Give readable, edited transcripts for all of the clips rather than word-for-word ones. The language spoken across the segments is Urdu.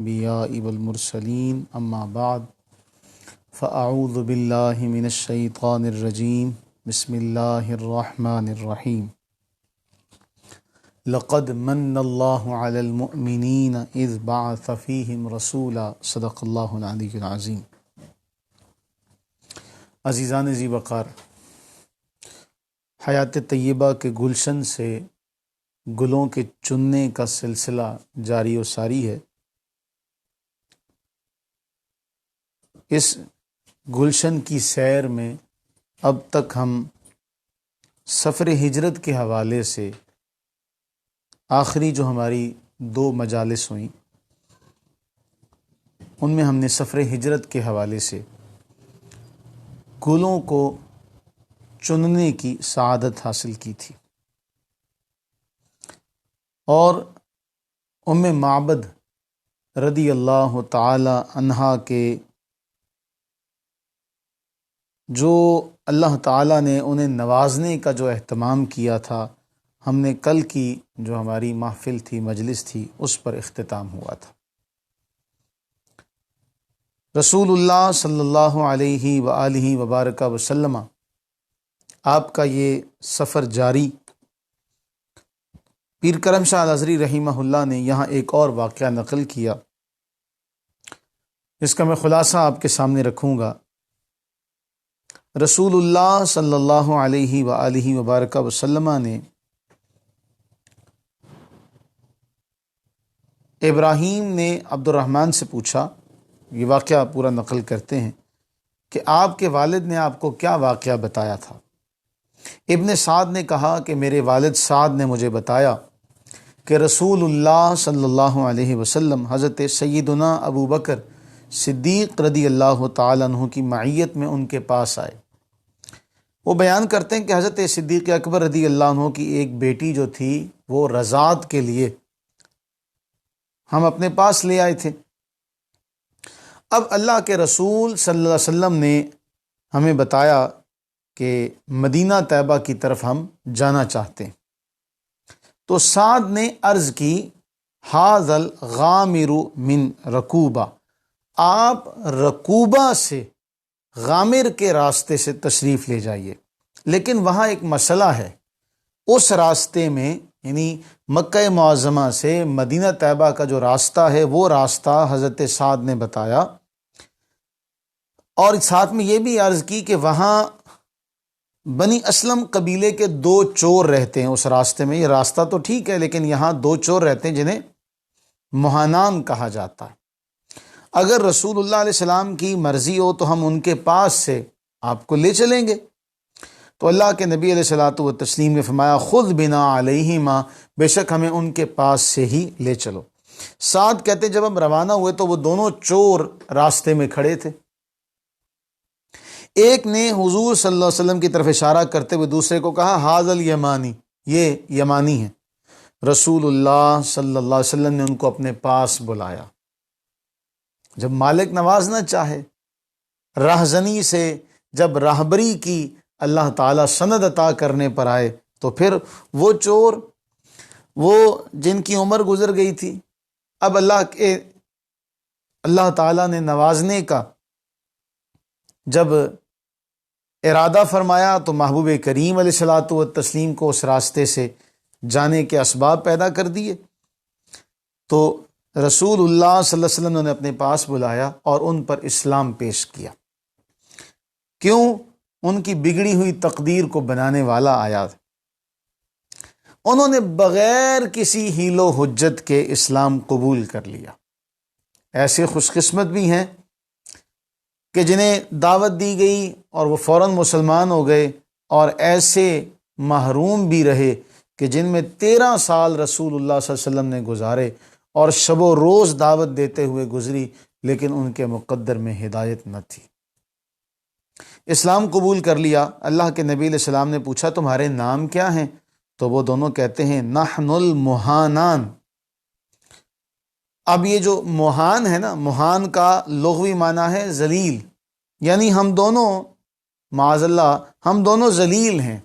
الأنبياء والمرسلين أما بعد فأعوذ بالله من الشيطان الرجيم بسم الله الرحمن الرحيم لقد من الله على المؤمنين إذ بعث فيهم رسولا صدق الله العلي العظيم۔ عزیزان ذی وقار، حیات طیبہ کے گلشن سے گلوں کے چننے کا سلسلہ جاری و ساری ہے۔ اس گلشن کی سیر میں اب تک ہم سفر ہجرت کے حوالے سے آخری جو ہماری 2 مجالس ہوئیں ان میں ہم نے سفر ہجرت کے حوالے سے گلوں کو چننے کی سعادت حاصل کی تھی، اور ام معبد رضی اللہ تعالی عنہا کے جو اللہ تعالیٰ نے انہیں نوازنے کا جو اہتمام کیا تھا، ہم نے کل کی جو ہماری محفل تھی، مجلس تھی، اس پر اختتام ہوا تھا۔ رسول اللہ صلی اللہ علیہ وآلہ وبارک وسلم آپ کا یہ سفر جاری۔ پیر کرم شاہ الازہری رحمہ اللہ نے یہاں ایک اور واقعہ نقل کیا، جس کا میں خلاصہ آپ کے سامنے رکھوں گا۔ رسول اللہ صلی اللہ علیہ وآلہ وبارک وسلم نے ابراہیم نے عبد الرحمن سے پوچھا، یہ واقعہ پورا نقل کرتے ہیں کہ آپ کے والد نے آپ کو کیا واقعہ بتایا تھا؟ ابن سعد نے کہا کہ میرے والد سعد نے مجھے بتایا کہ رسول اللہ صلی اللہ علیہ وسلم حضرت سیدنا ابو بکر صدیق رضی اللہ تعالیٰ عنہ کی معیت میں ان کے پاس آئے۔ وہ بیان کرتے ہیں کہ حضرت صدیق اکبر رضی اللہ عنہ کی ایک بیٹی جو تھی، وہ رضاعت کے لیے ہم اپنے پاس لے آئے تھے۔ اب اللہ کے رسول صلی اللہ علیہ وسلم نے ہمیں بتایا کہ مدینہ طیبہ کی طرف ہم جانا چاہتے ہیں، تو سعد نے عرض کی ھذا الغامر من رکوبہ، آپ رکوبہ سے غامر کے راستے سے تشریف لے جائیے، لیکن وہاں ایک مسئلہ ہے۔ اس راستے میں یعنی مکہ معظمہ سے مدینہ طیبہ کا جو راستہ ہے، وہ راستہ حضرت سعد نے بتایا، اور ساتھ میں یہ بھی عرض کی کہ وہاں بنی اسلم قبیلے کے 2 چور رہتے ہیں اس راستے میں۔ یہ راستہ تو ٹھیک ہے، لیکن یہاں 2 چور رہتے ہیں جنہیں مہانان کہا جاتا ہے۔ اگر رسول اللہ علیہ السلام کی مرضی ہو تو ہم ان کے پاس سے آپ کو لے چلیں گے۔ تو اللہ کے نبی علیہ الصلوۃ والتسلیم نے فرمایا خذ بنا علیہما، بے شک ہمیں ان کے پاس سے ہی لے چلو۔ سعد کہتے جب ہم روانہ ہوئے تو وہ دونوں چور راستے میں کھڑے تھے۔ ایک نے حضور صلی اللہ علیہ وسلم کی طرف اشارہ کرتے ہوئے دوسرے کو کہا ھذا الیمانی، یہ یمانی ہے۔ رسول اللہ صلی اللہ علیہ وسلم نے ان کو اپنے پاس بلایا۔ جب مالک نوازنا چاہے، راہزنی سے جب راہبری کی اللہ تعالیٰ سند عطا کرنے پر آئے، تو پھر وہ چور، وہ جن کی عمر گزر گئی تھی، اب اللہ تعالیٰ نے نوازنے کا جب ارادہ فرمایا تو محبوب کریم علیہ الصلوۃ والتسلیم کو اس راستے سے جانے کے اسباب پیدا کر دیے۔ تو رسول اللہ صلی اللہ علیہ وسلم نے اپنے پاس بلایا اور ان پر اسلام پیش کیا۔ کیوں؟ ان کی بگڑی ہوئی تقدیر کو بنانے والا آیا۔ انہوں نے بغیر کسی حیل و حجت کے اسلام قبول کر لیا۔ ایسے خوش قسمت بھی ہیں کہ جنہیں دعوت دی گئی اور وہ فوراً مسلمان ہو گئے، اور ایسے محروم بھی رہے کہ جن میں 13 سال رسول اللہ صلی اللہ علیہ وسلم نے گزارے اور شب و روز دعوت دیتے ہوئے گزری، لیکن ان کے مقدر میں ہدایت نہ تھی۔ اسلام قبول کر لیا۔ اللہ کے نبی علیہ السلام نے پوچھا تمہارے نام کیا ہیں؟ تو وہ دونوں کہتے ہیں نحن المہانان۔ اب یہ جو مہان ہے نا، مہان کا لغوی معنی ہے ذلیل، یعنی ہم دونوں معاذ اللہ ہم دونوں ذلیل ہیں۔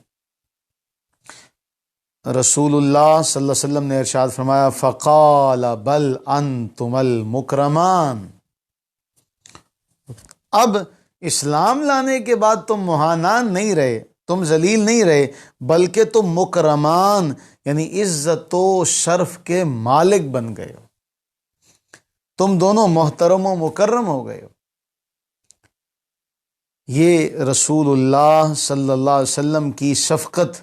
رسول اللہ صلی اللہ علیہ وسلم نے ارشاد فرمایا فقال بل انتم المکرمان، اب اسلام لانے کے بعد تم مہانان نہیں رہے، تم ذلیل نہیں رہے، بلکہ تم مکرمان یعنی عزت و شرف کے مالک بن گئے ہو، تم دونوں محترم و مکرم ہو گئے ہو۔ یہ رسول اللہ صلی اللہ علیہ وسلم کی شفقت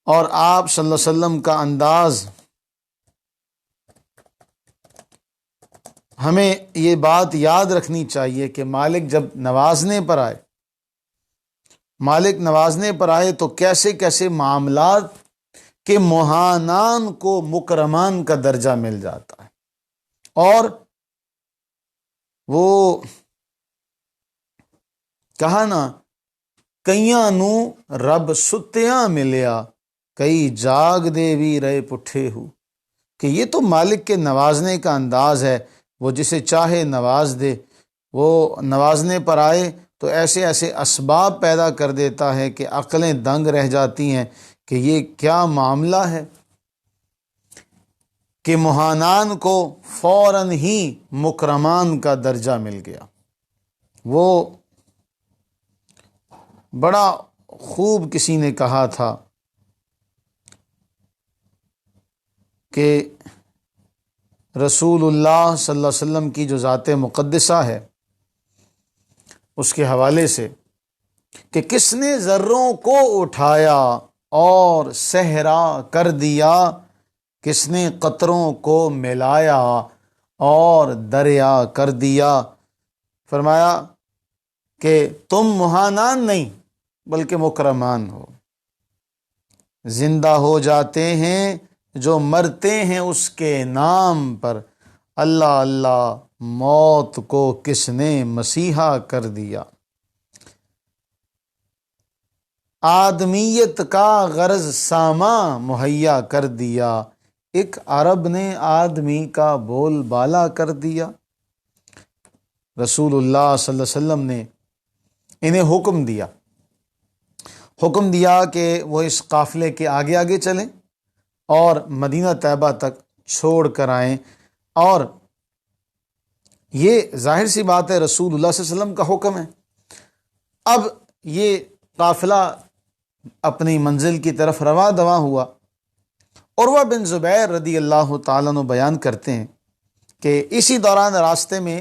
اور آپ صلی اللہ علیہ وسلم کا انداز، ہمیں یہ بات یاد رکھنی چاہیے کہ مالک جب نوازنے پر آئے تو کیسے کیسے معاملات کے مہانان کو مکرمان کا درجہ مل جاتا ہے، اور وہ کہا نا کئیاں نو رب ستیاں ملیا، کئی جاگ دے بھی رہے پٹھے ہو، کہ یہ تو مالک کے نوازنے کا انداز ہے، وہ جسے چاہے نواز دے، وہ نوازنے پر آئے تو ایسے ایسے اسباب پیدا کر دیتا ہے کہ عقلیں دنگ رہ جاتی ہیں کہ یہ کیا معاملہ ہے کہ مہانان کو فوراً ہی مکرمان کا درجہ مل گیا۔ وہ بڑا خوب کسی نے کہا تھا کہ رسول اللہ صلی اللہ علیہ وسلم کی جو ذات مقدسہ ہے اس کے حوالے سے کہ کس نے ذروں کو اٹھایا اور صحرا کر دیا، کس نے قطروں کو ملایا اور دریا کر دیا، فرمایا کہ تم مہانان نہیں بلکہ مکرمان ہو، زندہ ہو جاتے ہیں جو مرتے ہیں اس کے نام پر، اللہ اللہ موت کو کس نے مسیحا کر دیا، آدمیت کا غرض ساما مہیا کر دیا، ایک عرب نے آدمی کا بول بالا کر دیا۔ رسول اللہ صلی اللہ علیہ وسلم نے انہیں حکم دیا کہ وہ اس قافلے کے آگے آگے چلیں اور مدینہ طیبہ تک چھوڑ کر آئیں، اور یہ ظاہر سی بات ہے رسول اللہ صلی اللہ علیہ وسلم کا حکم ہے۔ اب یہ قافلہ اپنی منزل کی طرف رواں دواں ہوا۔ عروہ بن زبیر رضی اللہ تعالیٰ عنہ بیان کرتے ہیں کہ اسی دوران راستے میں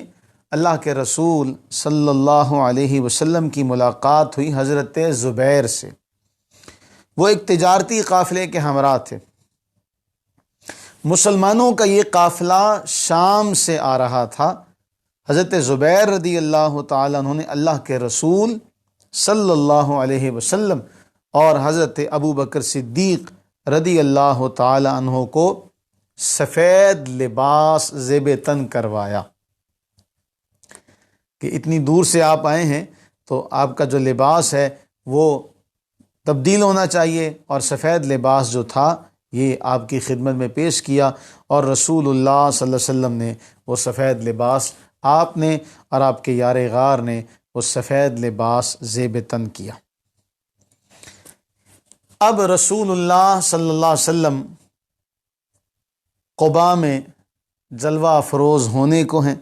اللہ کے رسول صلی اللہ علیہ وسلم کی ملاقات ہوئی حضرت زبیر سے۔ وہ ایک تجارتی قافلے کے ہمراہ تھے۔ مسلمانوں کا یہ قافلہ شام سے آ رہا تھا۔ حضرت زبیر رضی اللہ تعالیٰ عنہ نے اللہ کے رسول صلی اللہ علیہ وسلم اور حضرت ابو بکر صدیق رضی اللہ تعالیٰ عنہ کو سفید لباس زیب تن کروایا کہ اتنی دور سے آپ آئے ہیں تو آپ کا جو لباس ہے وہ تبدیل ہونا چاہیے، اور سفید لباس جو تھا یہ آپ کی خدمت میں پیش کیا، اور رسول اللہ صلی اللہ علیہ وسلم نے وہ سفید لباس آپ نے اور آپ کے یار غار نے وہ سفید لباس زیب تن کیا۔ اب رسول اللہ صلی اللہ علیہ وسلم قباء میں جلوہ افروز ہونے کو ہیں۔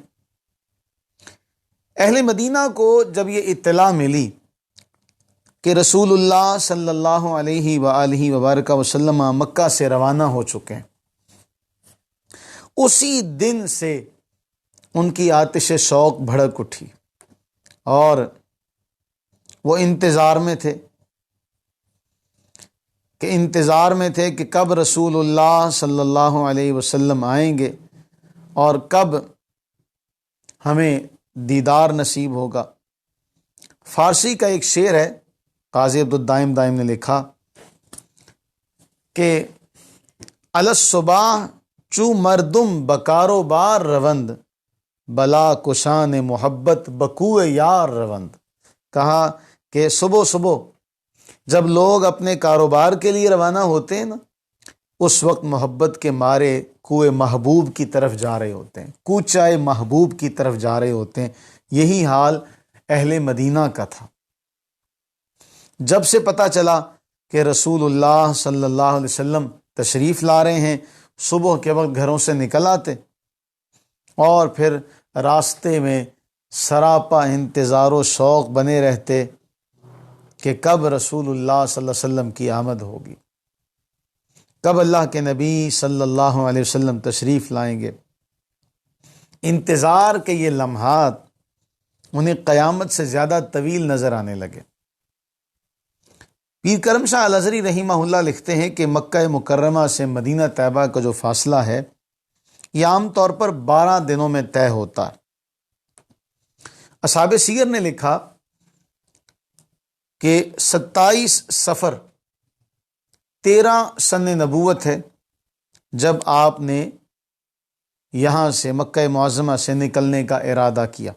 اہل مدینہ کو جب یہ اطلاع ملی کہ رسول اللہ صلی اللہ علیہ وآلہ وبارک وسلم مکہ سے روانہ ہو چکے ہیں، اسی دن سے ان کی آتش شوق بھڑک اٹھی اور وہ انتظار میں تھے کہ کب رسول اللہ صلی اللہ علیہ وسلم آئیں گے اور کب ہمیں دیدار نصیب ہوگا۔ فارسی کا ایک شعر ہے، قاضی عبدالدائم دائم نے لکھا کہ الصباح چو مردم بکارو بار روند، بلا کشان محبت بکوئے یار روند۔ کہا کہ صبح جب لوگ اپنے کاروبار کے لیے روانہ ہوتے ہیں نا، اس وقت محبت کے مارے کوئے محبوب کی طرف جا رہے ہوتے ہیں، کوچائے محبوب کی طرف جا رہے ہوتے ہیں۔ یہی حال اہل مدینہ کا تھا۔ جب سے پتہ چلا کہ رسول اللہ صلی اللہ علیہ وسلم تشریف لا رہے ہیں، صبح کے وقت گھروں سے نکل آتے اور پھر راستے میں سراپا انتظار و شوق بنے رہتے کہ کب رسول اللہ صلی اللہ علیہ وسلم کی آمد ہوگی، کب اللہ کے نبی صلی اللہ علیہ وسلم تشریف لائیں گے۔ انتظار کے یہ لمحات انہیں قیامت سے زیادہ طویل نظر آنے لگے۔ پیر کرم شاہ الازہری رحمہ اللہ لکھتے ہیں کہ مکہ مکرمہ سے مدینہ طیبہ کا جو فاصلہ ہے یہ عام طور پر 12 دنوں میں طے ہوتا ہے۔ اصحاب سیر نے لکھا کہ 27 صفر 13 سن نبوت ہے جب آپ نے یہاں سے مکہ معظمہ سے نکلنے کا ارادہ کیا۔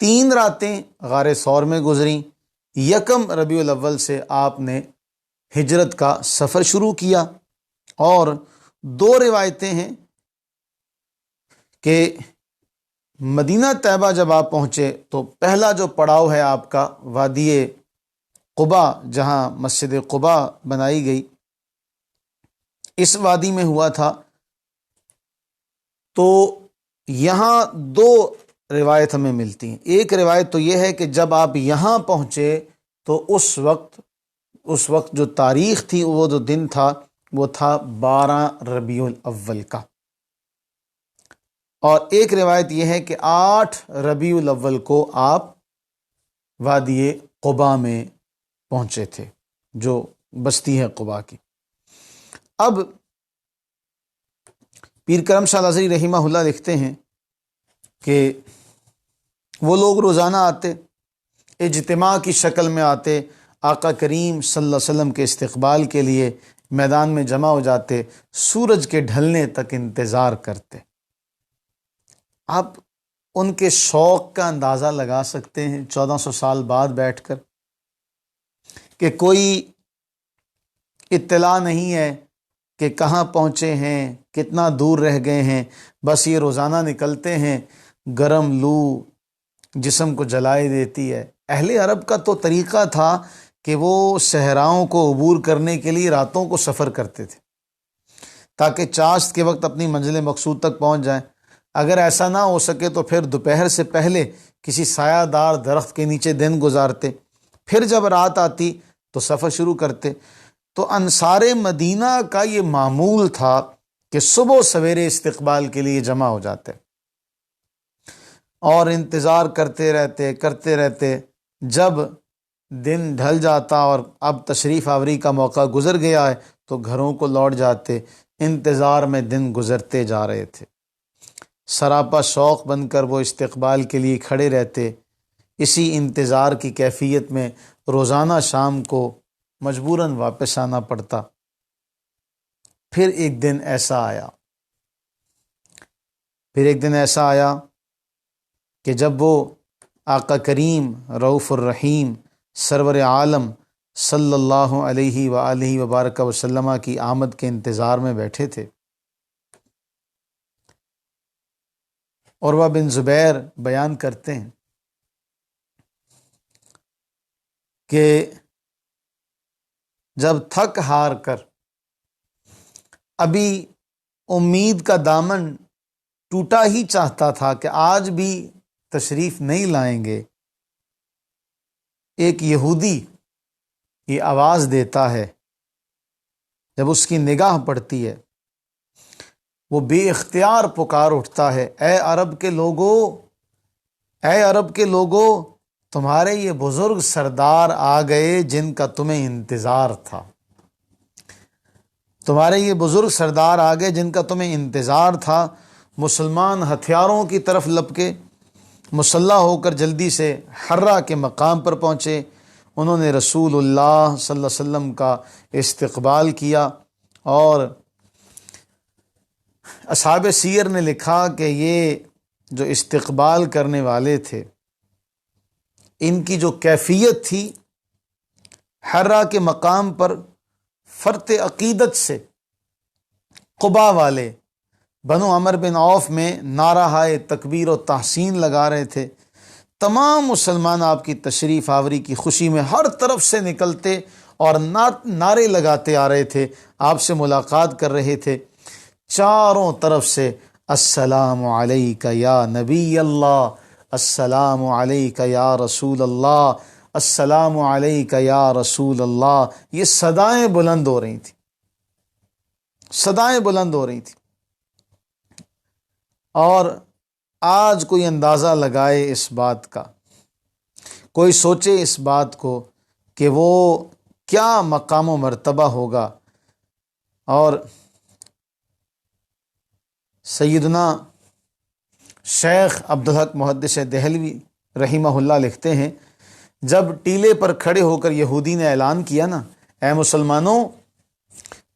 3 راتیں غار ثور میں گزریں۔ یکم ربیع الاول سے آپ نے ہجرت کا سفر شروع کیا، اور 2 روایتیں ہیں کہ مدینہ طیبہ جب آپ پہنچے تو پہلا جو پڑاؤ ہے آپ کا وادی قبا، جہاں مسجد قبا بنائی گئی، اس وادی میں ہوا تھا۔ تو یہاں 2 روایت ہمیں ملتی ہیں۔ ایک روایت تو یہ ہے کہ جب آپ یہاں پہنچے تو اس وقت جو تاریخ تھی، وہ جو دن تھا وہ تھا 12 ربیع الاول کا، اور ایک روایت یہ ہے کہ 8 ربیع الاول کو آپ وادی قبا میں پہنچے تھے، جو بستی ہے قبا کی۔ اب پیر کرم شاہ الازہری رحمہ اللہ لکھتے ہیں کہ وہ لوگ روزانہ آتے، اجتماع کی شکل میں آتے، آقا کریم صلی اللہ علیہ وسلم کے استقبال کے لیے میدان میں جمع ہو جاتے، سورج کے ڈھلنے تک انتظار کرتے۔ آپ ان کے شوق کا اندازہ لگا سکتے ہیں 1400 سال بعد بیٹھ کر، کہ کوئی اطلاع نہیں ہے کہ کہاں پہنچے ہیں، کتنا دور رہ گئے ہیں، بس یہ روزانہ نکلتے ہیں، گرم لو جسم کو جلائے دیتی ہے۔ اہل عرب کا تو طریقہ تھا کہ وہ صحراؤں کو عبور کرنے کے لیے راتوں کو سفر کرتے تھے تاکہ چاشت کے وقت اپنی منزل مقصود تک پہنچ جائیں۔ اگر ایسا نہ ہو سکے تو پھر دوپہر سے پہلے کسی سایہ دار درخت کے نیچے دن گزارتے، پھر جب رات آتی تو سفر شروع کرتے۔ تو انصار مدینہ کا یہ معمول تھا کہ صبح سویرے استقبال کے لیے جمع ہو جاتے اور انتظار کرتے رہتے۔ جب دن ڈھل جاتا اور اب تشریف آوری کا موقع گزر گیا ہے تو گھروں کو لوٹ جاتے۔ انتظار میں دن گزرتے جا رہے تھے، سراپا شوق بن کر وہ استقبال کے لیے کھڑے رہتے۔ اسی انتظار کی کیفیت میں روزانہ شام کو مجبوراً واپس آنا پڑتا۔ پھر ایک دن ایسا آیا کہ جب وہ آقا کریم رؤوف الرحیم سرور عالم صلی اللہ علیہ وآلہ وبارک وسلم کی آمد کے انتظار میں بیٹھے تھے۔ عروہ بن زبیر بیان کرتے ہیں کہ جب تھک ہار کر ابھی امید کا دامن ٹوٹا ہی چاہتا تھا کہ آج بھی تشریف نہیں لائیں گے، ایک یہودی یہ آواز دیتا ہے۔ جب اس کی نگاہ پڑتی ہے وہ بے اختیار پکار اٹھتا ہے، اے عرب کے لوگوں، تمہارے یہ بزرگ سردار آ گئے جن کا تمہیں انتظار تھا۔ مسلمان ہتھیاروں کی طرف لپکے مسلح ہو کر جلدی سے حرہ کے مقام پر پہنچے۔ انہوں نے رسول اللہ صلی اللہ علیہ وسلم کا استقبال کیا، اور اصحاب سیر نے لکھا کہ یہ جو استقبال کرنے والے تھے، ان کی جو کیفیت تھی، حرہ کے مقام پر فرط عقیدت سے قبا والے بنو عمر بن عوف میں نعرہ تکبیر و تحسین لگا رہے تھے۔ تمام مسلمان آپ کی تشریف آوری کی خوشی میں ہر طرف سے نکلتے اور نعرے لگاتے آ رہے تھے، آپ سے ملاقات کر رہے تھے، چاروں طرف سے السلام علیک یا نبی اللہ، السلام علیک یا رسول اللہ، السلام علیک یا رسول اللہ، یہ صدائیں بلند ہو رہی تھیں، صدائیں بلند ہو رہی تھیں۔ اور آج کوئی اندازہ لگائے اس بات کا، کوئی سوچے اس بات کو کہ وہ کیا مقام و مرتبہ ہوگا۔ اور سیدنا شیخ عبدالحق محدث دہلوی رحمہ اللہ لکھتے ہیں، جب ٹیلے پر کھڑے ہو کر یہودی نے اعلان کیا نا، اے مسلمانوں،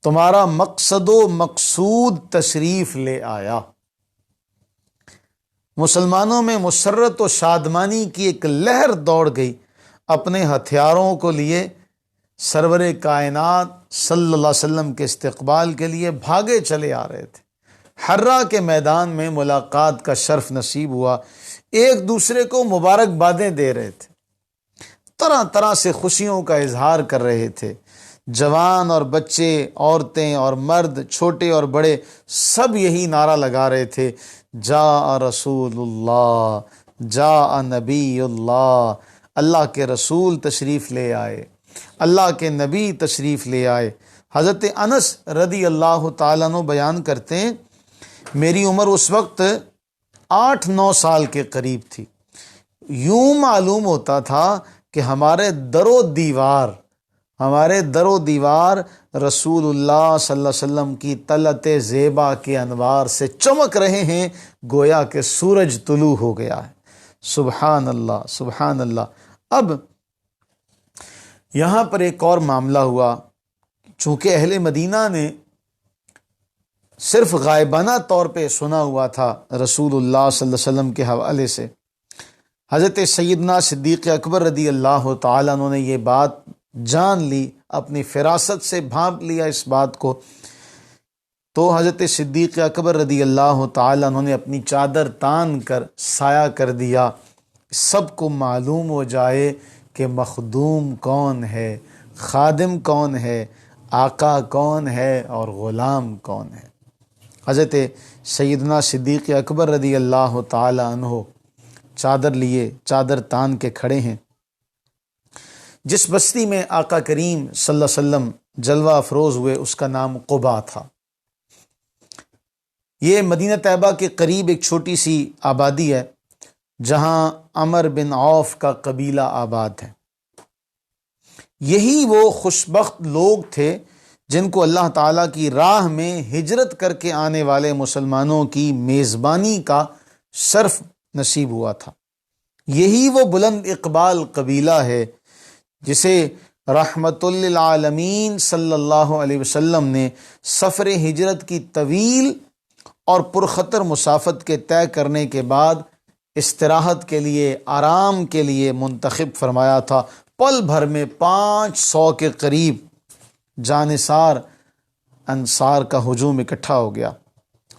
تمہارا مقصد و مقصود تشریف لے آیا، مسلمانوں میں مسرت و شادمانی کی ایک لہر دوڑ گئی، اپنے ہتھیاروں کو لیے سرور کائنات صلی اللہ علیہ وسلم کے استقبال کے لیے بھاگے چلے آ رہے تھے۔ حرہ کے میدان میں ملاقات کا شرف نصیب ہوا، ایک دوسرے کو مبارکبادیں دے رہے تھے، طرح طرح سے خوشیوں کا اظہار کر رہے تھے، جوان اور بچے، عورتیں اور مرد، چھوٹے اور بڑے، سب یہی نعرہ لگا رہے تھے، جاء رسول اللہ، جاء نبی اللہ، اللہ کے رسول تشریف لے آئے، اللہ کے نبی تشریف لے آئے۔ حضرت انس رضی اللہ تعالیٰ عنہ بیان کرتے ہیں، میری عمر اس وقت 8-9 سال کے قریب تھی، یوں معلوم ہوتا تھا کہ ہمارے در و دیوار رسول اللہ صلی اللہ علیہ وسلم کی طلعت زیبا کے انوار سے چمک رہے ہیں، گویا کہ سورج طلوع ہو گیا ہے۔ سبحان اللہ، سبحان اللہ۔ اب یہاں پر ایک اور معاملہ ہوا، چونکہ اہل مدینہ نے صرف غائبانہ طور پہ سنا ہوا تھا رسول اللہ صلی اللہ علیہ وسلم کے حوالے سے، حضرت سیدنا صدیق اکبر رضی اللہ تعالیٰ عنہ نے یہ بات جان لی، اپنی فراست سے بھانپ لیا اس بات کو، تو حضرت صدیق اکبر رضی اللہ تعالیٰ عنہ نے اپنی چادر تان کر سایہ کر دیا، سب کو معلوم ہو جائے کہ مخدوم کون ہے، خادم کون ہے، آقا کون ہے اور غلام کون ہے۔ حضرت سیدنا صدیق اکبر رضی اللہ تعالی عنہ چادر لیے، چادر تان کے کھڑے ہیں۔ جس بستی میں آقا کریم صلی اللہ علیہ وسلم جلوہ افروز ہوئے اس کا نام قباء تھا۔ یہ مدینہ طیبہ کے قریب ایک چھوٹی سی آبادی ہے جہاں عمر بن عوف کا قبیلہ آباد ہے۔ یہی وہ خوشبخت لوگ تھے جن کو اللہ تعالیٰ کی راہ میں ہجرت کر کے آنے والے مسلمانوں کی میزبانی کا شرف نصیب ہوا تھا۔ یہی وہ بلند اقبال قبیلہ ہے جسے رحمت للعالمین صلی اللہ علیہ وسلم نے سفر ہجرت کی طویل اور پرخطر مسافت کے طے کرنے کے بعد استراحت کے لیے، آرام کے لیے منتخب فرمایا تھا۔ پل بھر میں 500 کے قریب جانثار انصار کا ہجوم اکٹھا ہو گیا۔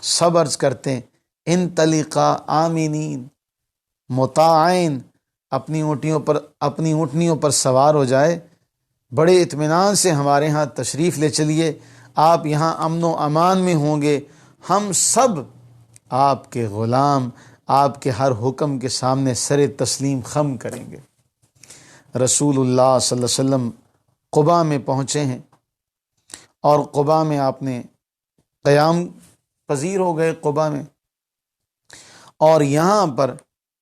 سب عرض کرتے ہیں انطلقا آمینین مطاعین، اپنی اونٹنیوں پر سوار ہو جائے، بڑے اطمینان سے ہمارے ہاں تشریف لے چلیے، آپ یہاں امن و امان میں ہوں گے، ہم سب آپ کے غلام آپ کے ہر حکم کے سامنے سر تسلیم خم کریں گے۔ رسول اللہ صلی اللہ علیہ وسلم قباء میں پہنچے ہیں اور قباء میں آپ نے قیام پذیر ہو گئے قباء میں، اور یہاں پر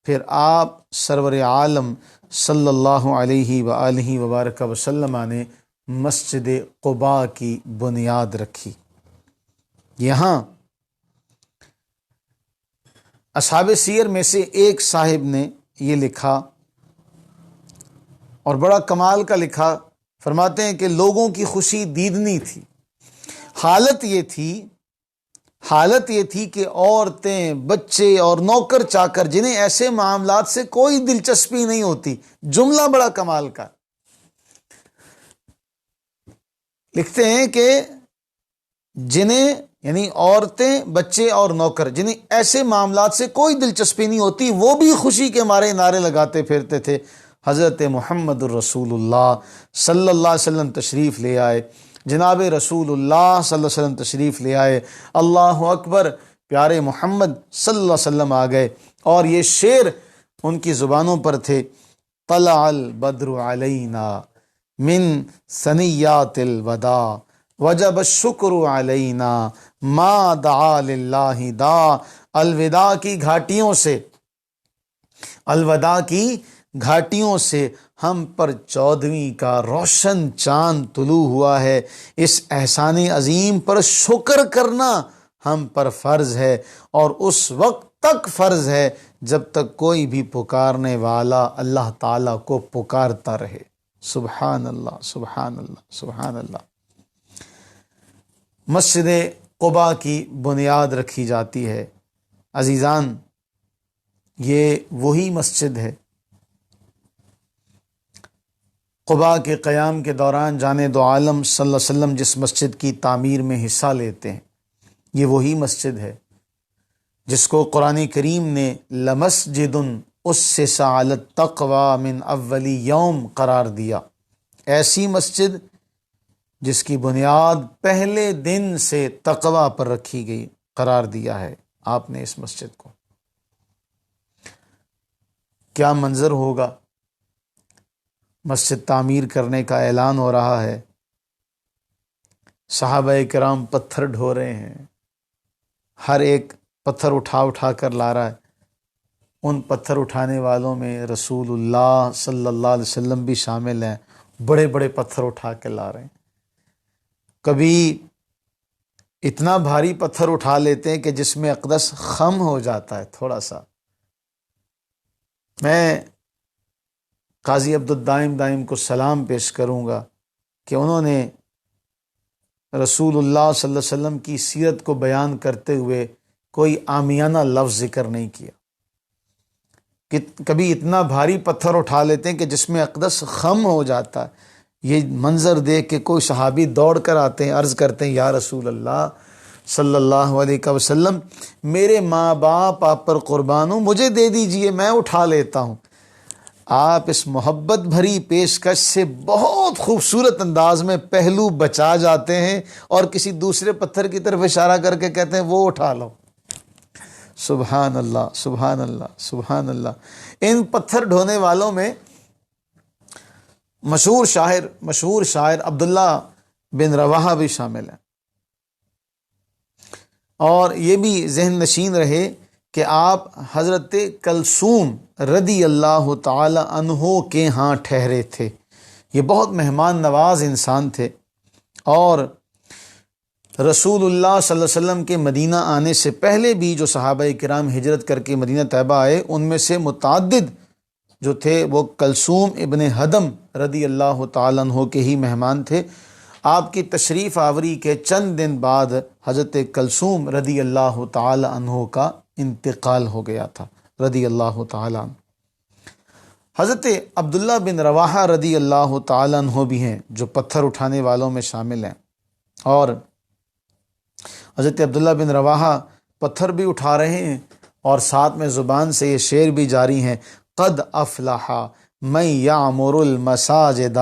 پھر آپ سرور عالم صلی اللہ علیہ وآلہ وبارک وسلم نے مسجد قباء کی بنیاد رکھی۔ یہاں اصحاب سیر میں سے ایک صاحب نے یہ لکھا اور بڑا کمال کا لکھا، فرماتے ہیں کہ لوگوں کی خوشی دیدنی تھی، حالت یہ تھی کہ عورتیں، بچے اور نوکر چاکر جنہیں ایسے معاملات سے کوئی دلچسپی نہیں ہوتی، جملہ بڑا کمال کا لکھتے ہیں کہ جنہیں، یعنی عورتیں، بچے اور نوکر جنہیں ایسے معاملات سے کوئی دلچسپی نہیں ہوتی، وہ بھی خوشی کے مارے نعرے لگاتے پھرتے تھے، حضرت محمد الرسول اللہ صلی اللہ علیہ وسلم تشریف لے آئے، جناب رسول اللہ صلی اللہ علیہ وسلم تشریف لے آئے، اللہ اکبر، پیارے محمد صلی اللہ علیہ وسلم آ گئے، اور یہ شعر ان کی زبانوں پر تھے: طلع البدر علینا من ثنیات الوداع وجب الشکر علینا ما دعا للہ دا۔ الوداع کی گھاٹیوں سے، الوداع کی گھاٹیوں سے ہم پر 14ویں کا روشن چاند طلوع ہوا ہے۔ اس احسان عظیم پر شکر کرنا ہم پر فرض ہے، اور اس وقت تک فرض ہے جب تک کوئی بھی پکارنے والا اللہ تعالیٰ کو پکارتا رہے۔ سبحان اللہ، سبحان اللہ، سبحان اللہ۔ مسجد قباء کی بنیاد رکھی جاتی ہے۔ عزیزان، یہ وہی مسجد ہے۔ قباء کے قیام کے دوران جانے دو عالم صلی اللہ علیہ وسلم جس مسجد کی تعمیر میں حصہ لیتے ہیں، یہ وہی مسجد ہے جس کو قرآن کریم نے لمسجد اسس علی التقوی من اول یوم قرار دیا۔ ایسی مسجد جس کی بنیاد پہلے دن سے تقوی پر رکھی گئی، قرار دیا ہے آپ نے اس مسجد کو۔ کیا منظر ہوگا؟ مسجد تعمیر کرنے کا اعلان ہو رہا ہے، صحابہ کرام پتھر ڈھو رہے ہیں، ہر ایک پتھر اٹھا اٹھا کر لا رہا ہے۔ ان پتھر اٹھانے والوں میں رسول اللہ صلی اللہ علیہ وسلم بھی شامل ہیں، بڑے بڑے پتھر اٹھا کے لا رہے ہیں۔ کبھی اتنا بھاری پتھر اٹھا لیتے ہیں کہ جس میں اقدس خم ہو جاتا ہے تھوڑا سا۔ میں قاضی عبد الدائم دائم کو سلام پیش کروں گا کہ انہوں نے رسول اللہ صلی اللہ علیہ وسلم کی سیرت کو بیان کرتے ہوئے کوئی عامیانہ لفظ ذکر نہیں کیا، کہ کبھی اتنا بھاری پتھر اٹھا لیتے ہیں کہ جس میں اقدس خم ہو جاتا ہے۔ یہ منظر دیکھ کے کوئی صحابی دوڑ کر آتے ہیں، عرض کرتے ہیں: یا رسول اللہ صلی اللہ علیہ وسلم، میرے ماں باپ آپ پر قربان ہوں، مجھے دے دیجئے، میں اٹھا لیتا ہوں۔ آپ اس محبت بھری پیشکش سے بہت خوبصورت انداز میں پہلو بچا جاتے ہیں اور کسی دوسرے پتھر کی طرف اشارہ کر کے کہتے ہیں وہ اٹھا لو۔ سبحان اللہ، سبحان اللہ، سبحان اللہ۔ ان پتھر ڈھونے والوں میں مشہور شاعر عبداللہ بن رواحہ بھی شامل ہیں، اور یہ بھی ذہن نشین رہے کہ آپ حضرت کلثوم رضی اللہ تعالی عنہ کے ہاں ٹھہرے تھے۔ یہ بہت مہمان نواز انسان تھے، اور رسول اللہ صلی اللہ علیہ وسلم کے مدینہ آنے سے پہلے بھی جو صحابہ کرام ہجرت کر کے مدینہ طیبہ آئے، ان میں سے متعدد جو تھے وہ کلثوم ابن ہدم رضی اللہ تعالیٰ عنہ کے ہی مہمان تھے۔ آپ کی تشریف آوری کے چند دن بعد حضرت کلثوم رضی اللہ تعالیٰ عنہ کا انتقال ہو گیا تھا، رضی اللہ تعالیٰ عنہ۔ حضرت عبداللہ بن رواحہ رضی اللہ تعالیٰ عنہ بھی ہیں جو پتھر اٹھانے والوں میں شامل ہیں، اور حضرت عبداللہ بن رواحہ پتھر بھی اٹھا رہے ہیں اور ساتھ میں زبان سے یہ شعر بھی جاری ہیں: قد افلح من یعمر المساجد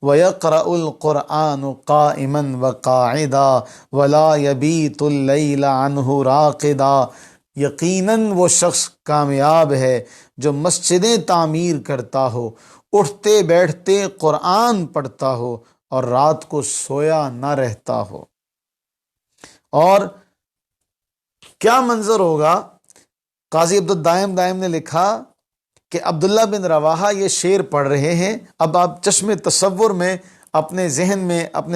ویقرأ القرآن قائما وقاعدا ولا یبیت اللیل عنہ راقدا۔ یقیناً وہ شخص کامیاب ہے جو مسجدیں تعمیر کرتا ہو، اٹھتے بیٹھتے قرآن پڑھتا ہو اور رات کو سویا نہ رہتا ہو۔ اور کیا منظر ہوگا؟ قاضی عبد الدائم دائم نے لکھا کہ عبداللہ بن رواحہ یہ شعر پڑھ رہے ہیں۔ اب آپ چشم تصور میں اپنے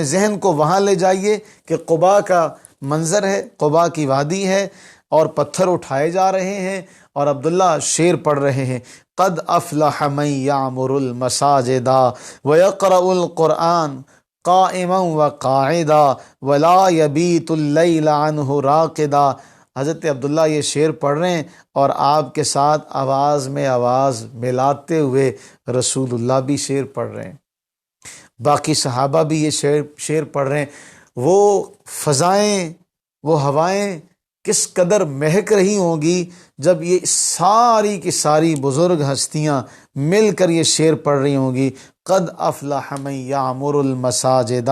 ذہن کو وہاں لے جائیے کہ قباء کا منظر ہے، قباء کی وادی ہے، اور پتھر اٹھائے جا رہے ہیں اور عبداللہ شعر پڑھ رہے ہیں: قد افلح من یعمر المساجد ویقرأ القرآن قائما وقاعدا ولا یبیت اللیل عنہ راقدا۔ حضرت عبداللہ یہ شعر پڑھ رہے ہیں اور آپ کے ساتھ آواز میں آواز ملاتے ہوئے رسول اللہ بھی شعر پڑھ رہے ہیں، باقی صحابہ بھی یہ شعر پڑھ رہے ہیں۔ وہ فضائیں، وہ ہوائیں کس قدر مہک رہی ہوں گی جب یہ ساری کی ساری بزرگ ہستیاں مل کر یہ شعر پڑھ رہی ہوں گی، قد افلح من یعمر المساجد،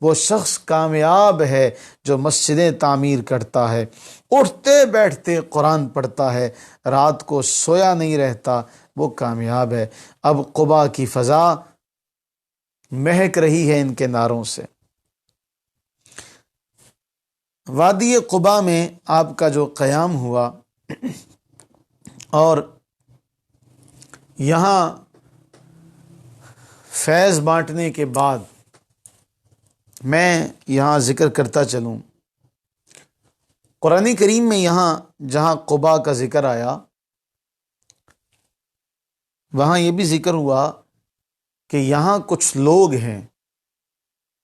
وہ شخص کامیاب ہے جو مسجدیں تعمیر کرتا ہے، اٹھتے بیٹھتے قرآن پڑھتا ہے، رات کو سویا نہیں رہتا، وہ کامیاب ہے۔ اب قبا کی فضا مہک رہی ہے ان کے نعروں سے۔ وادی قبا میں آپ کا جو قیام ہوا اور یہاں فیض بانٹنے کے بعد میں یہاں ذکر کرتا چلوں، قرآن کریم میں یہاں جہاں قبا کا ذکر آیا وہاں یہ بھی ذکر ہوا کہ یہاں کچھ لوگ ہیں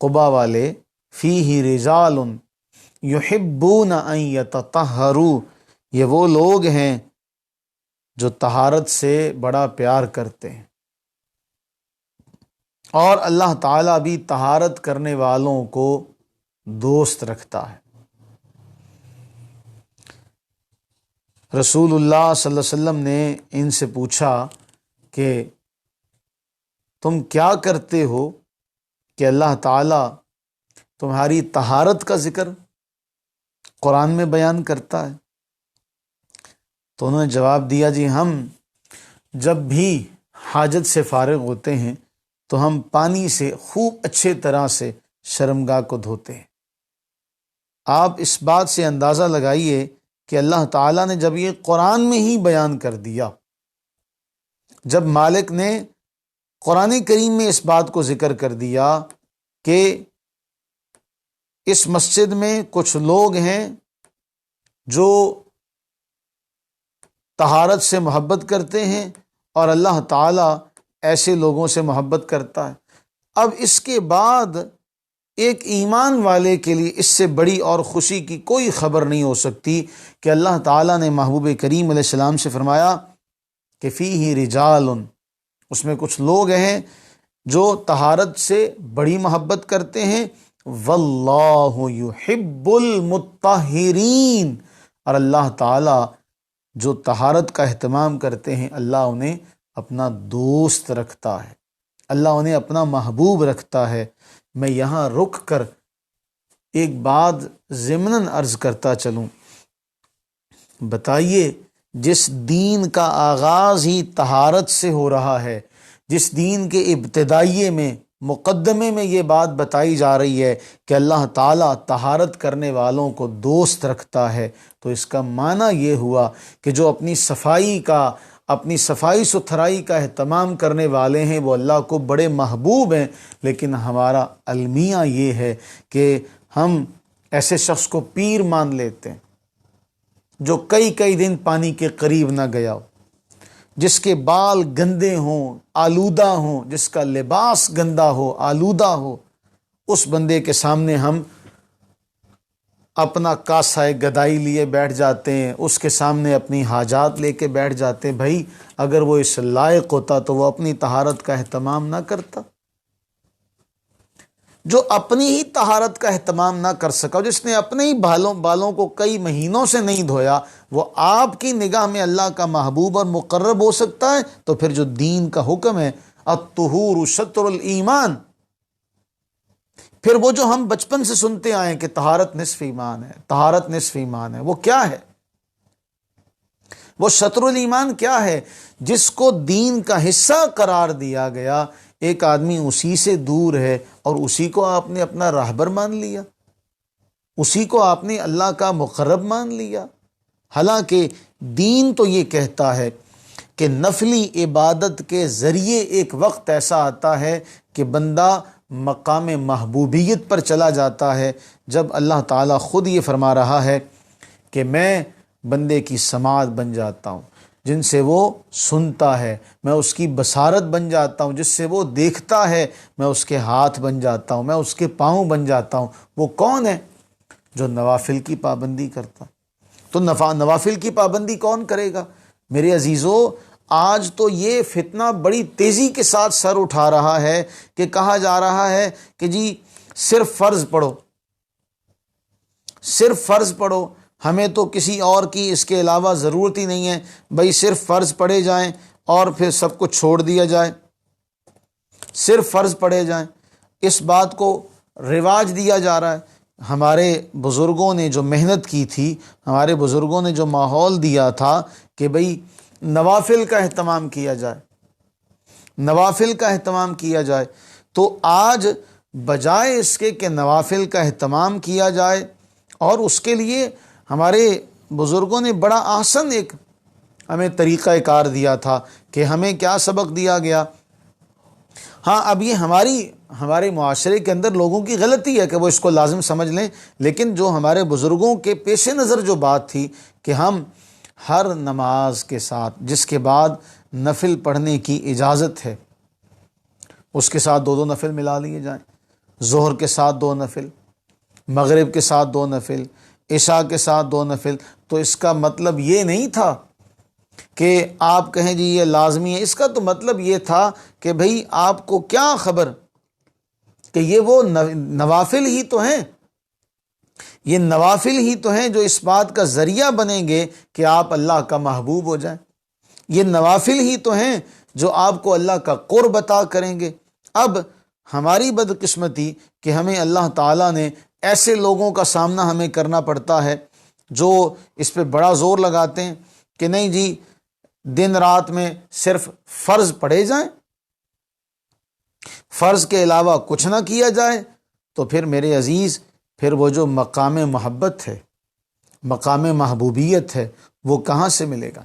قبا والے، فیہ رجال یحبون ان یتطہروا، یہ وہ لوگ ہیں جو طہارت سے بڑا پیار کرتے ہیں، اور اللہ تعالیٰ بھی طہارت کرنے والوں کو دوست رکھتا ہے۔ رسول اللہ صلی اللہ علیہ وسلم نے ان سے پوچھا کہ تم کیا کرتے ہو کہ اللہ تعالیٰ تمہاری طہارت کا ذکر قرآن میں بیان کرتا ہے؟ تو انہوں نے جواب دیا، جی ہم جب بھی حاجت سے فارغ ہوتے ہیں تو ہم پانی سے خوب اچھے طرح سے شرمگاہ کو دھوتے ہیں۔ آپ اس بات سے اندازہ لگائیے کہ اللہ تعالیٰ نے جب یہ قرآن میں ہی بیان کر دیا، جب مالک نے قرآن کریم میں اس بات کو ذکر کر دیا کہ اس مسجد میں کچھ لوگ ہیں جو طہارت سے محبت کرتے ہیں اور اللہ تعالیٰ ایسے لوگوں سے محبت کرتا ہے، اب اس کے بعد ایک ایمان والے کے لیے اس سے بڑی اور خوشی کی کوئی خبر نہیں ہو سکتی کہ اللہ تعالیٰ نے محبوب کریم علیہ السلام سے فرمایا کہ فیہ رجال، اس میں کچھ لوگ ہیں جو طہارت سے بڑی محبت کرتے ہیں، واللہ یحب المطہرین، اور اللہ تعالیٰ جو طہارت کا اہتمام کرتے ہیں اللہ انہیں اپنا دوست رکھتا ہے، اللہ انہیں اپنا محبوب رکھتا ہے۔ میں یہاں رک کر ایک بات ضمناً عرض کرتا چلوں، بتائیے جس دین کا آغاز ہی طہارت سے ہو رہا ہے، جس دین کے ابتدائیے میں مقدمے میں یہ بات بتائی جا رہی ہے کہ اللہ تعالیٰ طہارت کرنے والوں کو دوست رکھتا ہے، تو اس کا معنی یہ ہوا کہ جو اپنی صفائی ستھرائی کا اہتمام کرنے والے ہیں وہ اللہ کو بڑے محبوب ہیں۔ لیکن ہمارا المیہ یہ ہے کہ ہم ایسے شخص کو پیر مان لیتے ہیں جو کئی دن پانی کے قریب نہ گیا ہو، جس کے بال گندے ہوں، آلودہ ہوں، جس کا لباس گندا ہو، آلودہ ہو، اس بندے کے سامنے ہم اپنا کاسہ گدائی لیے بیٹھ جاتے ہیں، اس کے سامنے اپنی حاجات لے کے بیٹھ جاتے ہیں۔ بھائی اگر وہ اس لائق ہوتا تو وہ اپنی طہارت کا اہتمام نہ کرتا؟ جو اپنی ہی طہارت کا اہتمام نہ کر سکا، جس نے اپنے ہی بالوں کو کئی مہینوں سے نہیں دھویا، وہ آپ کی نگاہ میں اللہ کا محبوب اور مقرب ہو سکتا ہے؟ تو پھر جو دین کا حکم ہے الطہور شطر الایمان، پھر وہ جو ہم بچپن سے سنتے آئے ہیں کہ طہارت نصف ایمان ہے، طہارت نصف ایمان ہے، وہ کیا ہے؟ وہ شطر الایمان کیا ہے؟ جس کو دین کا حصہ قرار دیا گیا، ایک آدمی اسی سے دور ہے اور اسی کو آپ نے اپنا راہبر مان لیا، اسی کو آپ نے اللہ کا مقرب مان لیا۔ حالانکہ دین تو یہ کہتا ہے کہ نفلی عبادت کے ذریعے ایک وقت ایسا آتا ہے کہ بندہ مقام محبوبیت پر چلا جاتا ہے، جب اللہ تعالیٰ خود یہ فرما رہا ہے کہ میں بندے کی سماعت بن جاتا ہوں، جن سے وہ سنتا ہے، میں اس کی بصارت بن جاتا ہوں، جس سے وہ دیکھتا ہے، میں اس کے ہاتھ بن جاتا ہوں، میں اس کے پاؤں بن جاتا ہوں۔ وہ کون ہے؟ جو نوافل کی پابندی کرتا۔ تو نوافل کی پابندی کون کرے گا؟ میرے عزیزو، آج تو یہ فتنہ بڑی تیزی کے ساتھ سر اٹھا رہا ہے کہ کہا جا رہا ہے کہ جی صرف فرض پڑھو، صرف فرض پڑھو۔ ہمیں تو کسی اور کی اس کے علاوہ ضرورت ہی نہیں ہے، بھائی صرف فرض پڑھے جائیں اور پھر سب کچھ چھوڑ دیا جائے، صرف فرض پڑھے جائیں۔ اس بات کو رواج دیا جا رہا ہے۔ ہمارے بزرگوں نے جو محنت کی تھی، ہمارے بزرگوں نے جو ماحول دیا تھا کہ بھئی نوافل کا اہتمام کیا جائے، نوافل کا اہتمام کیا جائے، تو آج بجائے اس کے کہ نوافل کا اہتمام کیا جائے، اور اس کے لیے ہمارے بزرگوں نے بڑا آسن ایک ہمیں طریقہ کار دیا تھا کہ ہمیں کیا سبق دیا گیا۔ ہاں اب یہ ہمارے معاشرے کے اندر لوگوں کی غلطی ہے کہ وہ اس کو لازم سمجھ لیں، لیکن جو ہمارے بزرگوں کے پیش نظر جو بات تھی کہ ہم ہر نماز کے ساتھ جس کے بعد نفل پڑھنے کی اجازت ہے، اس کے ساتھ 2 نفل ملا لیے جائیں، ظہر کے ساتھ 2 نفل، مغرب کے ساتھ 2 نفل، عشاء کے ساتھ 2 نفل۔ تو اس کا مطلب یہ نہیں تھا کہ آپ کہیں جی یہ لازمی ہے، اس کا تو مطلب یہ تھا کہ بھئی آپ کو کیا خبر کہ یہ وہ نوافل ہی تو ہیں، یہ نوافل ہی تو ہیں جو اس بات کا ذریعہ بنیں گے کہ آپ اللہ کا محبوب ہو جائیں، یہ نوافل ہی تو ہیں جو آپ کو اللہ کا قرب عطا کریں گے۔ اب ہماری بدقسمتی کہ ہمیں اللہ تعالیٰ نے ایسے لوگوں کا سامنا ہمیں کرنا پڑتا ہے جو اس پہ بڑا زور لگاتے ہیں کہ نہیں جی دن رات میں صرف فرض پڑھے جائیں، فرض کے علاوہ کچھ نہ کیا جائے۔ تو پھر میرے عزیز، پھر وہ جو مقام محبت ہے، مقام محبوبیت ہے، وہ کہاں سے ملے گا؟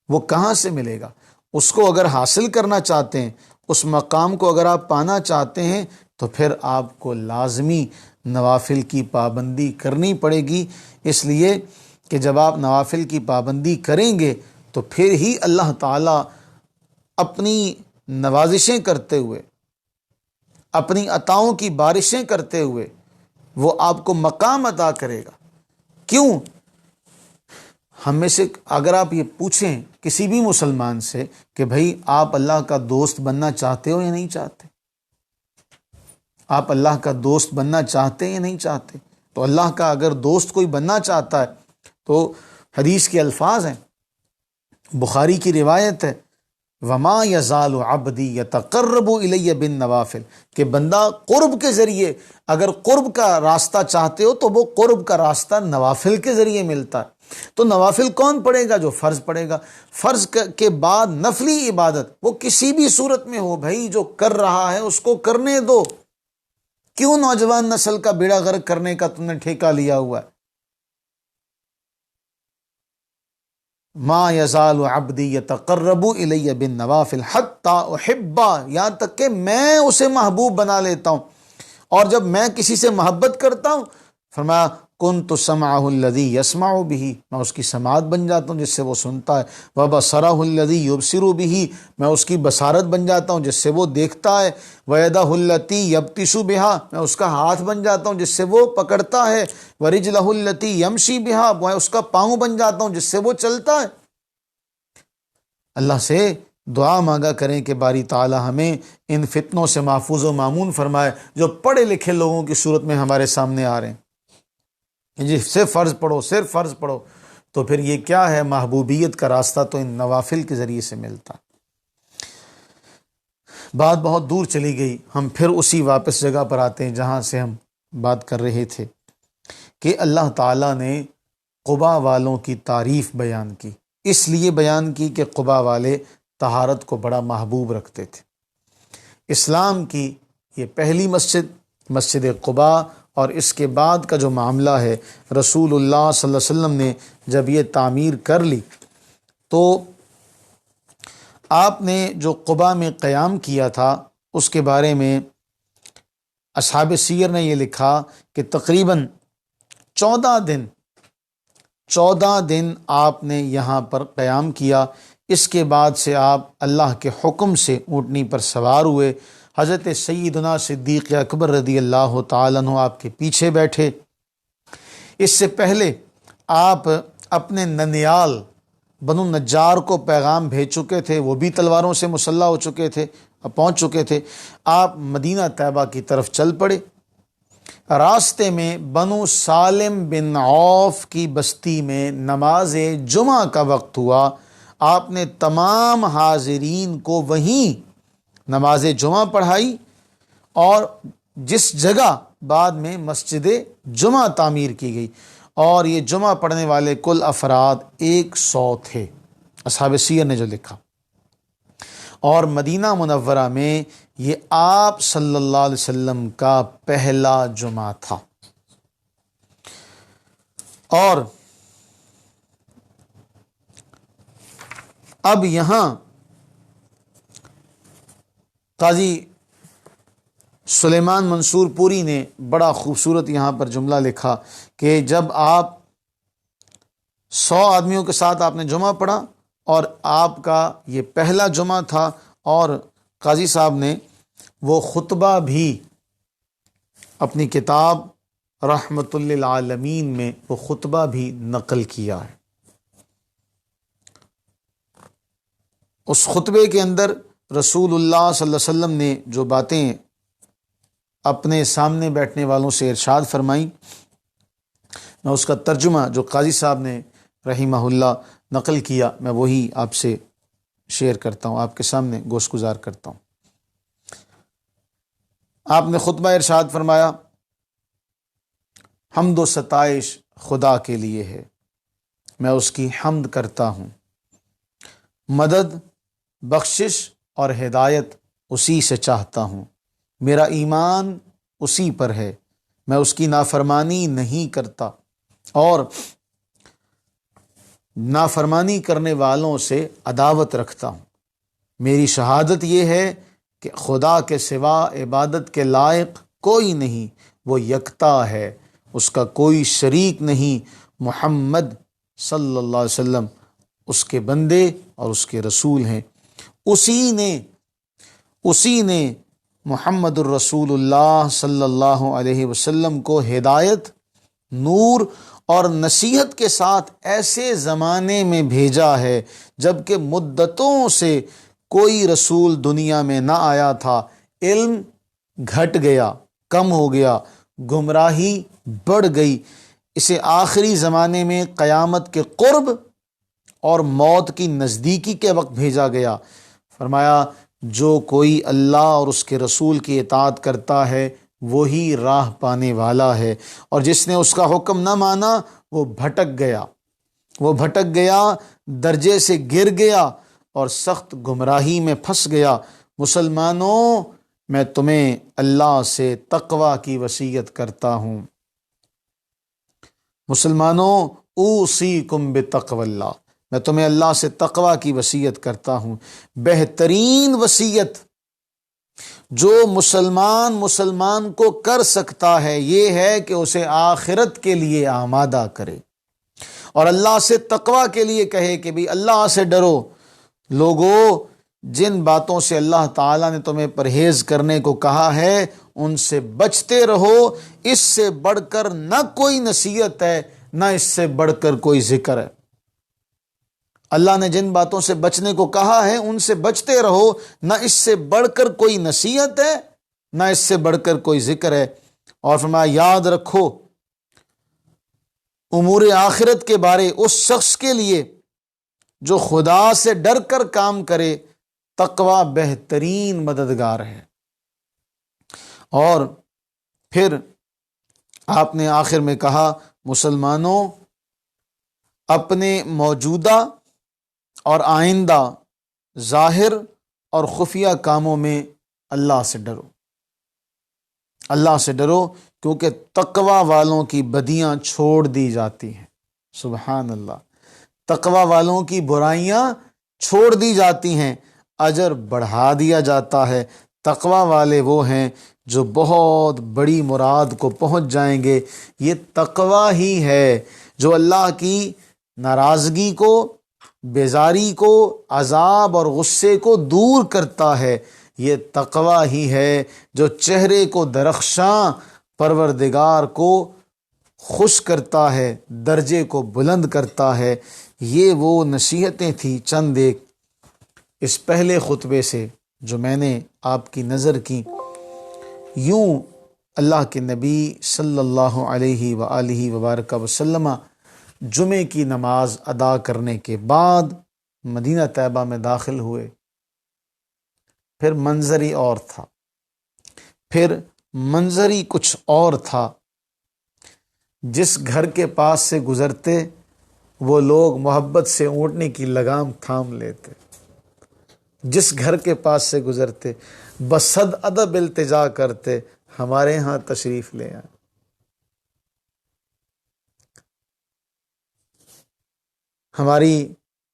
وہ کہاں سے ملے گا؟ اس کو اگر حاصل کرنا چاہتے ہیں، اس مقام کو اگر آپ پانا چاہتے ہیں، تو پھر آپ کو لازمی نوافل کی پابندی کرنی پڑے گی، اس لیے کہ جب آپ نوافل کی پابندی کریں گے تو پھر ہی اللہ تعالیٰ اپنی نوازشیں کرتے ہوئے، اپنی عطاؤں کی بارشیں کرتے ہوئے وہ آپ کو مقام عطا کرے گا۔ کیوں؟ ہم میں سے اگر آپ یہ پوچھیں کسی بھی مسلمان سے کہ بھئی آپ اللہ کا دوست بننا چاہتے ہو یا نہیں چاہتے، آپ اللہ کا دوست بننا چاہتے ہیں یا نہیں چاہتے، تو اللہ کا اگر دوست کوئی بننا چاہتا ہے تو حدیث کے الفاظ ہیں، بخاری کی روایت ہے، وَمَا يَزَالُ عَبْدِي يَتَقَرَّبُ إِلَيَّ بِالنَّوَافِلِ، کہ بندہ قرب کے ذریعے، اگر قرب کا راستہ چاہتے ہو تو وہ قرب کا راستہ نوافل کے ذریعے ملتا ہے۔ تو نوافل کون پڑھے گا؟ جو فرض پڑھے گا۔ فرض کے بعد نفلی عبادت وہ کسی بھی صورت میں ہو، بھائی جو کر رہا ہے اس کو کرنے دو، کیوں نوجوان نسل کا بیڑا غرق کرنے کا تم نے ٹھیکہ لیا ہوا ہے؟ ما یزال عبدی یتقرب الی بالنوافل حتی احبہ، یہاں تک کہ میں اسے محبوب بنا لیتا ہوں، اور جب میں کسی سے محبت کرتا ہوں، فرمایا کنت سمعہ الذی یسمع بہ، میں اس کی سماعت بن جاتا ہوں جس سے وہ سنتا ہے، وبصرہ الذی یبصر بہ، میں اس کی بصارت بن جاتا ہوں جس سے وہ دیکھتا ہے، ویدہ التی یبطش بہا، میں اس کا ہاتھ بن جاتا ہوں جس سے وہ پکڑتا ہے، ورجلہ التی یمشی بہا، میں اس کا پاؤں بن جاتا ہوں جس سے وہ چلتا ہے۔ اللہ سے دعا مانگا کریں کہ باری تعالی ہمیں ان فتنوں سے محفوظ و مامون فرمائے جو پڑھے لکھے لوگوں کی صورت میں ہمارے سامنے آ رہے ہیں جی صرف فرض پڑھو، صرف فرض پڑھو، تو پھر یہ کیا ہے؟ محبوبیت کا راستہ تو ان نوافل کے ذریعے سے ملتا۔ بات بہت دور چلی گئی، ہم پھر اسی واپس جگہ پر آتے ہیں جہاں سے ہم بات کر رہے تھے کہ اللہ تعالیٰ نے قبا والوں کی تعریف بیان کی، اس لیے بیان کی کہ قبا والے طہارت کو بڑا محبوب رکھتے تھے۔ اسلام کی یہ پہلی مسجد قبا، اور اس کے بعد کا جو معاملہ ہے، رسول اللہ صلی اللہ علیہ وسلم نے جب یہ تعمیر کر لی تو آپ نے جو قبا میں قیام کیا تھا اس کے بارے میں اصحاب سیر نے یہ لکھا کہ تقریباً 14 دن آپ نے یہاں پر قیام کیا۔ اس کے بعد سے آپ اللہ کے حکم سے اونٹنی پر سوار ہوئے، حضرت سیدنا صدیق اکبر رضی اللہ تعالیٰ عنہ آپ کے پیچھے بیٹھے۔ اس سے پہلے آپ اپنے ننیال بنو نجار کو پیغام بھیج چکے تھے، وہ بھی تلواروں سے مسلح ہو چکے تھے، پہنچ چکے تھے۔ آپ مدینہ طیبہ کی طرف چل پڑے۔ راستے میں بنو سالم بن عوف کی بستی میں نماز جمعہ کا وقت ہوا، آپ نے تمام حاضرین کو وہیں نماز جمعہ پڑھائی، اور جس جگہ بعد میں مسجد جمعہ تعمیر کی گئی، اور یہ جمعہ پڑھنے والے کل افراد 100 تھے، اصحاب سیر نے جو لکھا۔ اور مدینہ منورہ میں یہ آپ صلی اللہ علیہ وسلم کا پہلا جمعہ تھا۔ اور اب یہاں قاضی سلیمان منصور پوری نے بڑا خوبصورت یہاں پر جملہ لکھا کہ جب آپ 100 آدمیوں کے ساتھ آپ نے جمعہ پڑھا، اور آپ کا یہ پہلا جمعہ تھا، اور قاضی صاحب نے وہ خطبہ بھی اپنی کتاب رحمت للعالمین میں وہ خطبہ بھی نقل کیا ہے۔ اس خطبے کے اندر رسول اللہ صلی اللہ علیہ وسلم نے جو باتیں اپنے سامنے بیٹھنے والوں سے ارشاد فرمائیں، میں اس کا ترجمہ جو قاضی صاحب نے رحمہ اللہ نقل کیا، میں وہی آپ سے شیئر کرتا ہوں، آپ کے سامنے گوش گزار کرتا ہوں۔ آپ نے خطبہ ارشاد فرمایا، حمد و ستائش خدا کے لیے ہے، میں اس کی حمد کرتا ہوں، مدد، بخشش اور ہدایت اسی سے چاہتا ہوں، میرا ایمان اسی پر ہے، میں اس کی نافرمانی نہیں کرتا، اور نافرمانی کرنے والوں سے عداوت رکھتا ہوں۔ میری شہادت یہ ہے کہ خدا کے سوا عبادت کے لائق کوئی نہیں، وہ یکتا ہے، اس کا کوئی شریک نہیں، محمد صلی اللہ علیہ وسلم اس کے بندے اور اس کے رسول ہیں۔ اسی نے محمد الرسول اللہ صلی اللہ علیہ وسلم کو ہدایت، نور اور نصیحت کے ساتھ ایسے زمانے میں بھیجا ہے جب کہ مدتوں سے کوئی رسول دنیا میں نہ آیا تھا، علم گھٹ گیا، کم ہو گیا، گمراہی بڑھ گئی، اسے آخری زمانے میں قیامت کے قرب اور موت کی نزدیکی کے وقت بھیجا گیا۔ فرمایا جو کوئی اللہ اور اس کے رسول کی اطاعت کرتا ہے وہی راہ پانے والا ہے، اور جس نے اس کا حکم نہ مانا وہ بھٹک گیا، درجے سے گر گیا اور سخت گمراہی میں پھنس گیا۔ مسلمانوں، میں تمہیں اللہ سے تقوی کی وصیت کرتا ہوں۔ مسلمانوں، اوصیکم بتقوی اللہ، میں تمہیں اللہ سے تقوی کی وصیت کرتا ہوں۔ بہترین وصیت جو مسلمان کو کر سکتا ہے یہ ہے کہ اسے آخرت کے لیے آمادہ کرے، اور اللہ سے تقوی کے لیے کہے کہ بھی اللہ سے ڈرو۔ لوگوں، جن باتوں سے اللہ تعالیٰ نے تمہیں پرہیز کرنے کو کہا ہے ان سے بچتے رہو، اس سے بڑھ کر نہ کوئی نصیحت ہے، نہ اس سے بڑھ کر کوئی ذکر ہے۔ اللہ نے جن باتوں سے بچنے کو کہا ہے ان سے بچتے رہو، نہ اس سے بڑھ کر کوئی نصیحت ہے، نہ اس سے بڑھ کر کوئی ذکر ہے۔ اور فرمایا یاد رکھو امور آخرت کے بارے اس شخص کے لیے جو خدا سے ڈر کر کام کرے، تقوی بہترین مددگار ہے۔ اور پھر آپ نے آخر میں کہا، مسلمانوں، اپنے موجودہ اور آئندہ ظاہر اور خفیہ کاموں میں اللہ سے ڈرو، اللہ سے ڈرو، کیونکہ تقوی والوں کی بدیاں چھوڑ دی جاتی ہیں۔ سبحان اللہ، تقوی والوں کی برائیاں چھوڑ دی جاتی ہیں، اجر بڑھا دیا جاتا ہے۔ تقوی والے وہ ہیں جو بہت بڑی مراد کو پہنچ جائیں گے۔ یہ تقوی ہی ہے جو اللہ کی ناراضگی کو، بیزاری کو، عذاب اور غصے کو دور کرتا ہے۔ یہ تقوی ہی ہے جو چہرے کو درخشاں، پروردگار کو خوش کرتا ہے، درجے کو بلند کرتا ہے۔ یہ وہ نصیحتیں تھیں چند ایک اس پہلے خطبے سے جو میں نے آپ کی نظر کی۔ یوں اللہ کے نبی صلی اللہ علیہ وآلہ وبارک وسلم جمعے کی نماز ادا کرنے کے بعد مدینہ طیبہ میں داخل ہوئے، پھر منظری اور تھا، پھر منظری کچھ اور تھا۔ جس گھر کے پاس سے گزرتے وہ لوگ محبت سے اونٹنے کی لگام تھام لیتے، جس گھر کے پاس سے گزرتے بصد ادب التجا کرتے، ہمارے ہاں تشریف لے آئے۔ ہماری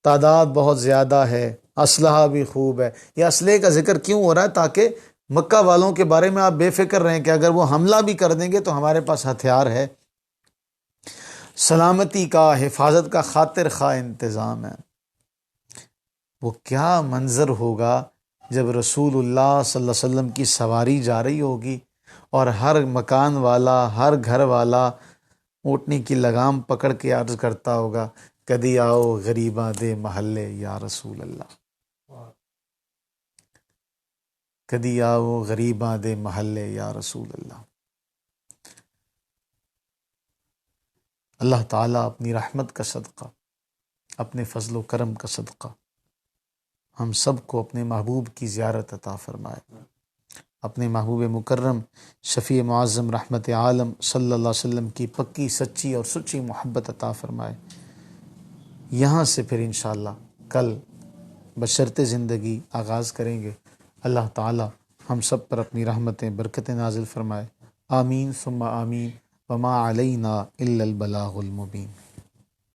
تعداد بہت زیادہ ہے، اسلحہ بھی خوب ہے۔ یہ اسلحے کا ذکر کیوں ہو رہا ہے؟ تاکہ مکہ والوں کے بارے میں آپ بے فکر رہیں کہ اگر وہ حملہ بھی کر دیں گے تو ہمارے پاس ہتھیار ہے، سلامتی کا، حفاظت کا خاطر خواہ انتظام ہے۔ وہ کیا منظر ہوگا جب رسول اللہ صلی اللہ علیہ وسلم کی سواری جا رہی ہوگی اور ہر مکان والا، ہر گھر والا اونٹنے کی لگام پکڑ کے عرض کرتا ہوگا، کدی آؤ غریباں دے محلے یا رسول اللہ، کدی آؤ غریباں دے محلے یا رسول اللہ۔ اللہ تعالیٰ اپنی رحمت کا صدقہ، اپنے فضل و کرم کا صدقہ ہم سب کو اپنے محبوب کی زیارت عطا فرمائے، اپنے محبوب مکرم شفیع معظم رحمت عالم صلی اللہ علیہ وسلم کی پکی سچی اور سچی محبت عطا فرمائے۔ یہاں سے پھر انشاءاللہ کل بشرط زندگی آغاز کریں گے۔ اللہ تعالی ہم سب پر اپنی رحمتیں برکتیں نازل فرمائے، آمین ثم آمین، وما علینا الا البلاغ المبین۔